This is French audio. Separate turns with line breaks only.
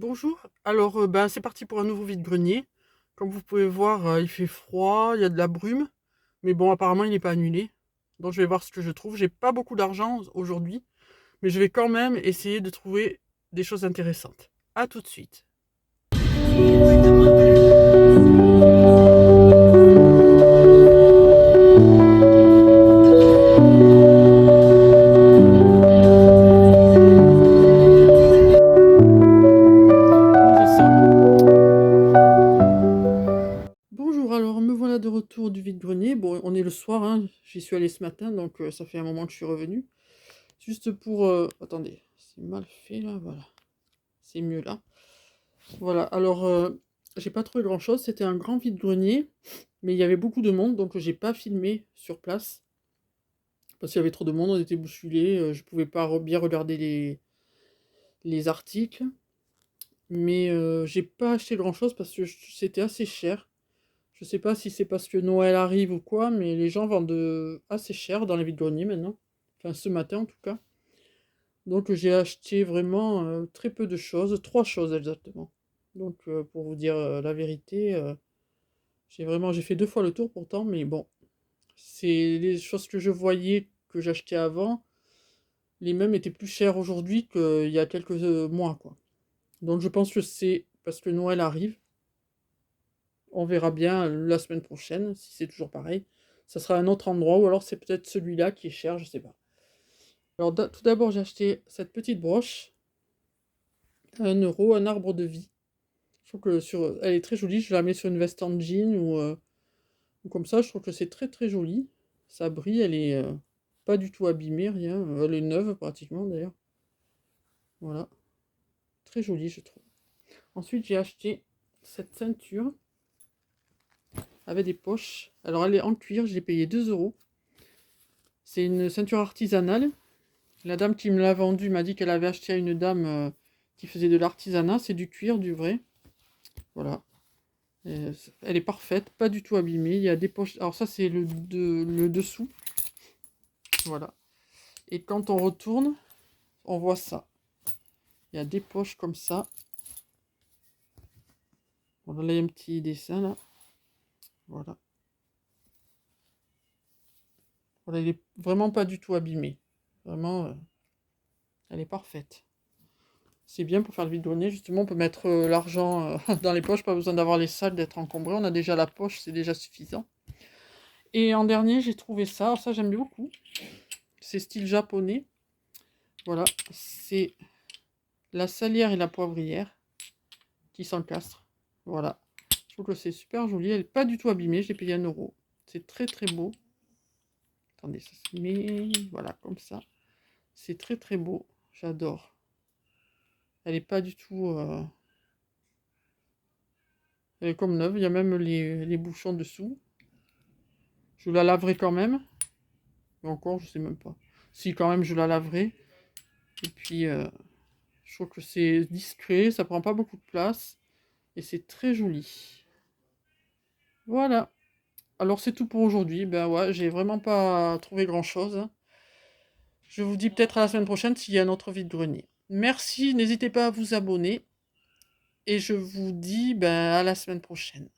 Bonjour, alors c'est parti pour un nouveau vide-grenier. Comme vous pouvez voir, il fait froid, il y a de la brume, mais bon, apparemment il n'est pas annulé. Donc je vais voir ce que je trouve. J'ai pas beaucoup d'argent aujourd'hui, mais je vais quand même essayer de trouver des choses intéressantes. À tout de suite. Donc j'ai ça. Bonjour, alors me voilà de retour du vide-grenier. Bon, on est le soir, hein. J'y suis allé ce matin, donc ça fait un moment que je suis revenu. Juste pour... attendez, c'est mal fait là, voilà. C'est mieux là. Voilà, alors j'ai pas trouvé grand-chose. C'était un grand vide-grenier, mais il y avait beaucoup de monde, donc j'ai pas filmé sur place. Parce qu'il y avait trop de monde, on était bousculés, je pouvais pas bien regarder les articles. Mais j'ai pas acheté grand-chose parce que c'était assez cher. Je sais pas si c'est parce que Noël arrive ou quoi, mais les gens vendent assez cher dans les vide-greniers maintenant. Enfin, ce matin en tout cas. Donc j'ai acheté vraiment très peu de choses, trois choses exactement. Donc pour vous dire la vérité, j'ai fait deux fois le tour pourtant, mais bon, c'est les choses que je voyais que j'achetais avant, les mêmes étaient plus chères aujourd'hui qu'il y a quelques mois, quoi. Donc je pense que c'est parce que Noël arrive. On verra bien la semaine prochaine, si c'est toujours pareil. Ça sera un autre endroit, ou alors c'est peut-être celui-là qui est cher, je sais pas. Alors tout d'abord, j'ai acheté cette petite broche à 1 euro, un arbre de vie. Je trouve que elle est très jolie, je la mets sur une veste en jean ou comme ça, je trouve que c'est très très joli. Ça brille, elle est pas du tout abîmée, rien. Elle est neuve pratiquement d'ailleurs. Voilà, très jolie je trouve. Ensuite, j'ai acheté cette ceinture avec des poches. Alors elle est en cuir, je l'ai payé 2 euros. C'est une ceinture artisanale. La dame qui me l'a vendue m'a dit qu'elle avait acheté à une dame qui faisait de l'artisanat. C'est du cuir, du vrai. Voilà. Elle est parfaite, pas du tout abîmée. Il y a des poches. Alors ça, c'est le dessous. Voilà. Et quand on retourne, on voit ça. Il y a des poches comme ça. Voilà, là, il y a un petit dessin, là. Voilà. Voilà, il est vraiment pas du tout abîmé. Vraiment, elle est parfaite. C'est bien pour faire le vide-grenier. Justement, on peut mettre l'argent dans les poches. Pas besoin d'avoir les salles, d'être encombré. On a déjà la poche, c'est déjà suffisant. Et en dernier, j'ai trouvé ça. Alors ça, j'aime beaucoup. C'est style japonais. Voilà. C'est la salière et la poivrière qui s'encastrent. Voilà. Je trouve que c'est super joli. Elle n'est pas du tout abîmée. Je l'ai payé 1 euro. C'est très très beau. Attendez, ça se met. Voilà, comme ça. C'est très très beau. J'adore. Elle n'est pas du tout. Elle est comme neuve. Il y a même les bouchons dessous. Je la laverai quand même. Mais encore, je sais même pas. Si, quand même, je la laverai. Et puis, je trouve que c'est discret. Ça prend pas beaucoup de place. Et c'est très joli. Voilà. Alors, c'est tout pour aujourd'hui. Ben ouais, j'ai vraiment pas trouvé grand-chose. Je vous dis peut-être à la semaine prochaine s'il y a un autre vide-grenier. Merci, n'hésitez pas à vous abonner. Et je vous dis ben, à la semaine prochaine.